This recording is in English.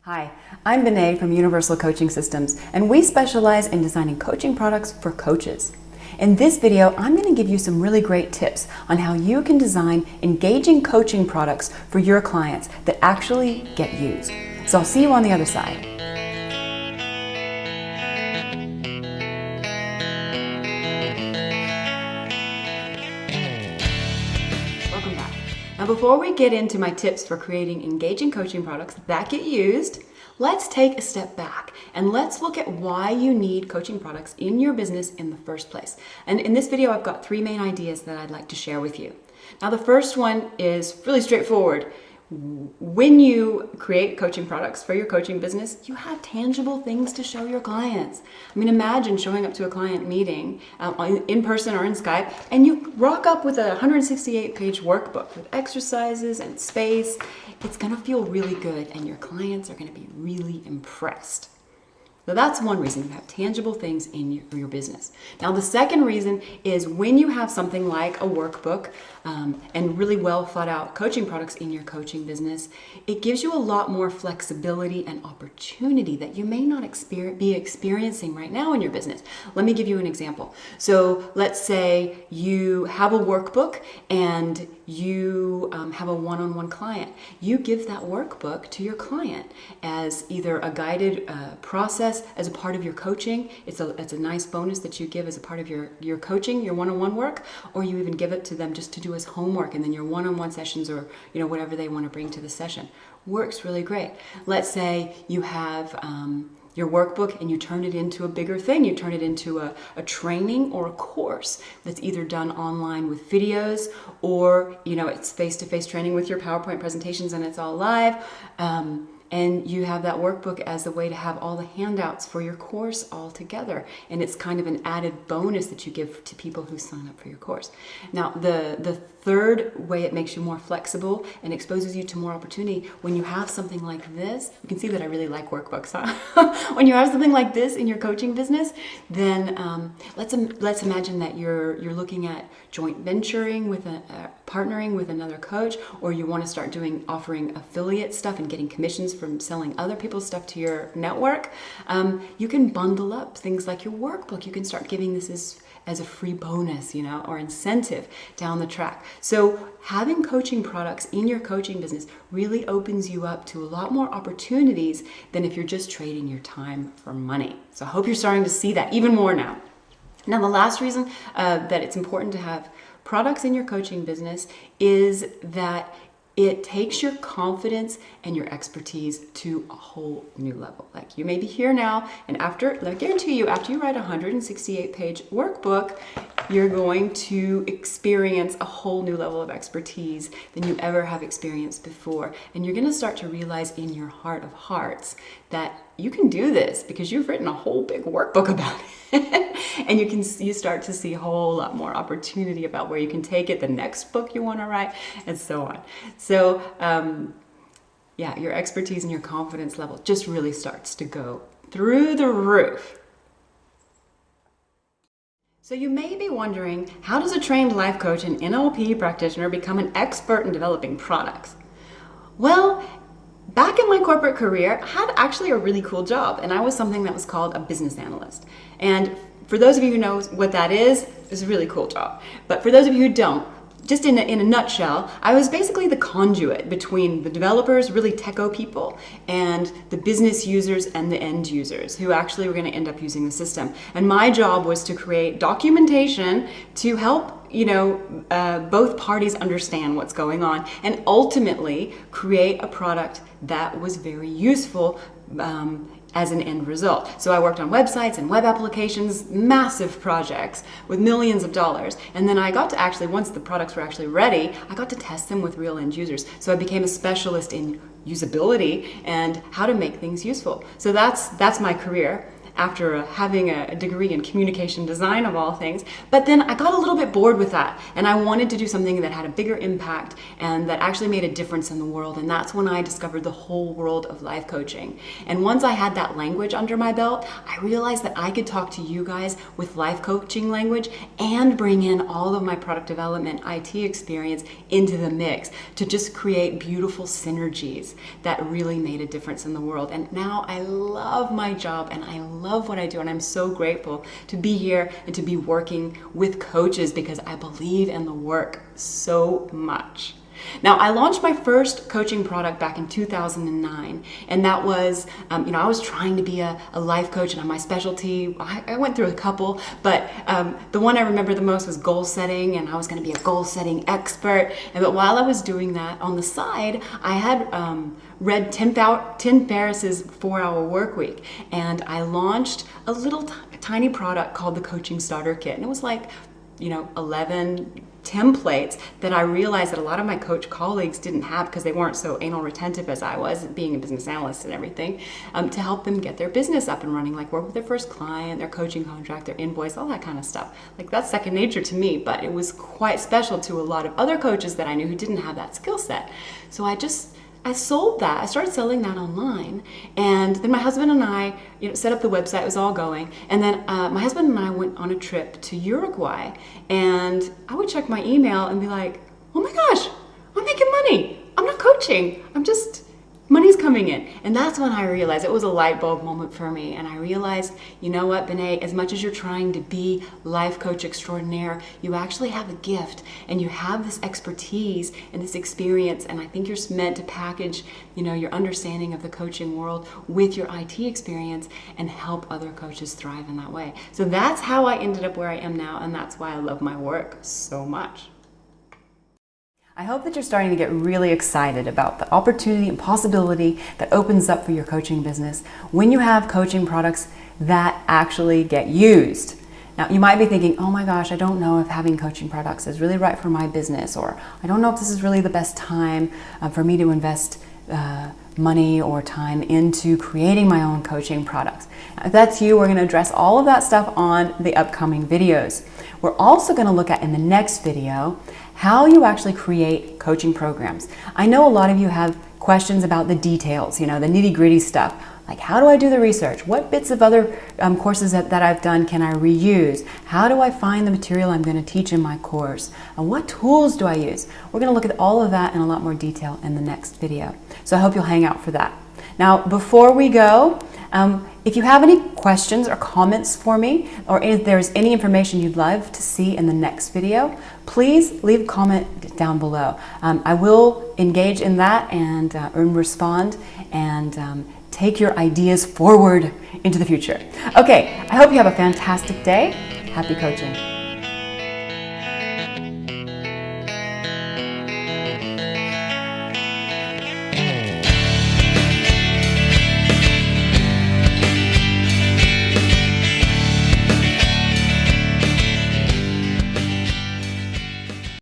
Hi, I'm Benay from Universal Coaching Systems, and we specialize in designing coaching products for coaches. In this video, I'm going to give you some really great tips on how you can design engaging coaching products for your clients that actually get used. So I'll see you on the other side. Welcome back. Now, before we get into my tips for creating engaging coaching products that get used, let's take a step back and let's look at why you need coaching products in your business in the first place. And in this video, I've got three main ideas that I'd like to share with you. Now, the first one is really straightforward. When you create coaching products for your coaching business, you have tangible things to show your clients. I mean, imagine showing up to a client meeting in person or in Skype, and you rock up with a 168-page workbook with exercises and space. It's going to feel really good, and your clients are going to be really impressed. So that's one reason you have tangible things in your business. Now, the second reason is when you have something like a workbook and really well thought out coaching products in your coaching business, it gives you a lot more flexibility and opportunity that you may not be experiencing right now in your business. Let me give you an example. So let's say you have a workbook and you have a one-on-one client. You give that workbook to your client as either a guided process as a part of your coaching. It's a nice bonus that you give as a part of your coaching, your one-on-one work, or you even give it to them just to do as homework, and then your one-on-one sessions or whatever they want to bring to the session. Works really great. Let's say you have your workbook and you turn it into a bigger thing. You turn it into a training or a course that's either done online with videos or it's face-to-face training with your PowerPoint presentations and it's all live. And you have that workbook as a way to have all the handouts for your course all together. And it's kind of an added bonus that you give to people who sign up for your course. Now, the third way it makes you more flexible and exposes you to more opportunity, when you have something like this, you can see that I really like workbooks, huh? When you have something like this in your coaching business, then let's imagine that you're looking at joint venturing with partnering with another coach, or you want to start offering affiliate stuff and getting commissions from selling other people's stuff to your network. You can bundle up things like your workbook. You can start giving this as a free bonus, or incentive down the track. So having coaching products in your coaching business really opens you up to a lot more opportunities than if you're just trading your time for money. So I hope you're starting to see that even more now. Now, the last reason that it's important to have products in your coaching business is that it takes your confidence and your expertise to a whole new level. Like, you may be here now, and I guarantee you, after you write a 168-page workbook, you're going to experience a whole new level of expertise than you ever have experienced before. And you're going to start to realize in your heart of hearts that you can do this because you've written a whole big workbook about it. And you start to see a whole lot more opportunity about where you can take it, the next book you want to write, and so on. So, your expertise and your confidence level just really starts to go through the roof. So you may be wondering, how does a trained life coach and NLP practitioner become an expert in developing products? Well, back in my corporate career, I had actually a really cool job, and I was something that was called a business analyst. And for those of you who know what that is, it's a really cool job. But for those of you who don't, just in a nutshell, I was basically the conduit between the developers, really techo people, and the business users and the end users who actually were going to end up using the system. And my job was to create documentation to help both parties understand what's going on and ultimately create a product that was very useful as an end result. So I worked on websites and web applications, massive projects with millions of dollars. And then I got to actually, once the products were actually ready, I got to test them with real end users. So I became a specialist in usability and how to make things useful. So that's my career. after having a degree in communication design of all things. But then I got a little bit bored with that, and I wanted to do something that had a bigger impact and that actually made a difference in the world. And that's when I discovered the whole world of life coaching. And once I had that language under my belt, I realized that I could talk to you guys with life coaching language and bring in all of my product development IT experience into the mix to just create beautiful synergies that really made a difference in the world. And now I love my job and I love what I do, and I'm so grateful to be here and to be working with coaches because I believe in the work so much. Now, I launched my first coaching product back in 2009, and that was, I was trying to be a life coach, and my specialty, I went through a couple, but the one I remember the most was goal setting, and I was going to be a goal setting expert. But while I was doing that on the side, I had read Tim Ferriss's 4-Hour Work Week, and I launched a little tiny product called the Coaching Starter Kit, and it was like 11 templates that I realized that a lot of my coach colleagues didn't have because they weren't so anal retentive as I was, being a business analyst and everything, to help them get their business up and running, like work with their first client, their coaching contract, their invoice, all that kind of stuff. Like, that's second nature to me, but it was quite special to a lot of other coaches that I knew who didn't have that skill set. So I sold that. I started selling that online, and then my husband and I, set up the website. It was all going, and then my husband and I went on a trip to Uruguay, and I would check my email and be like, "Oh my gosh, I'm making money. I'm not coaching. Money's coming in." And that's when I realized, it was a light bulb moment for me. And I realized, you know what, Benay, as much as you're trying to be life coach extraordinaire, you actually have a gift and you have this expertise and this experience. And I think you're meant to package, your understanding of the coaching world with your IT experience and help other coaches thrive in that way. So that's how I ended up where I am now. And that's why I love my work so much. I hope that you're starting to get really excited about the opportunity and possibility that opens up for your coaching business when you have coaching products that actually get used. Now, you might be thinking, oh my gosh, I don't know if having coaching products is really right for my business, or I don't know if this is really the best time for me to invest money or time into creating my own coaching products. If that's you, we're going to address all of that stuff on the upcoming videos. We're also going to look at, in the next video, how you actually create coaching programs. I know a lot of you have questions about the details, the nitty-gritty stuff. Like, how do I do the research? What bits of other courses that I've done can I reuse? How do I find the material I'm going to teach in my course? And what tools do I use? We're going to look at all of that in a lot more detail in the next video. So I hope you'll hang out for that. Now, before we go, if you have any questions or comments for me, or if there's any information you'd love to see in the next video, please leave a comment down below. I will engage in that and respond and take your ideas forward into the future. Okay, I hope you have a fantastic day. Happy coaching.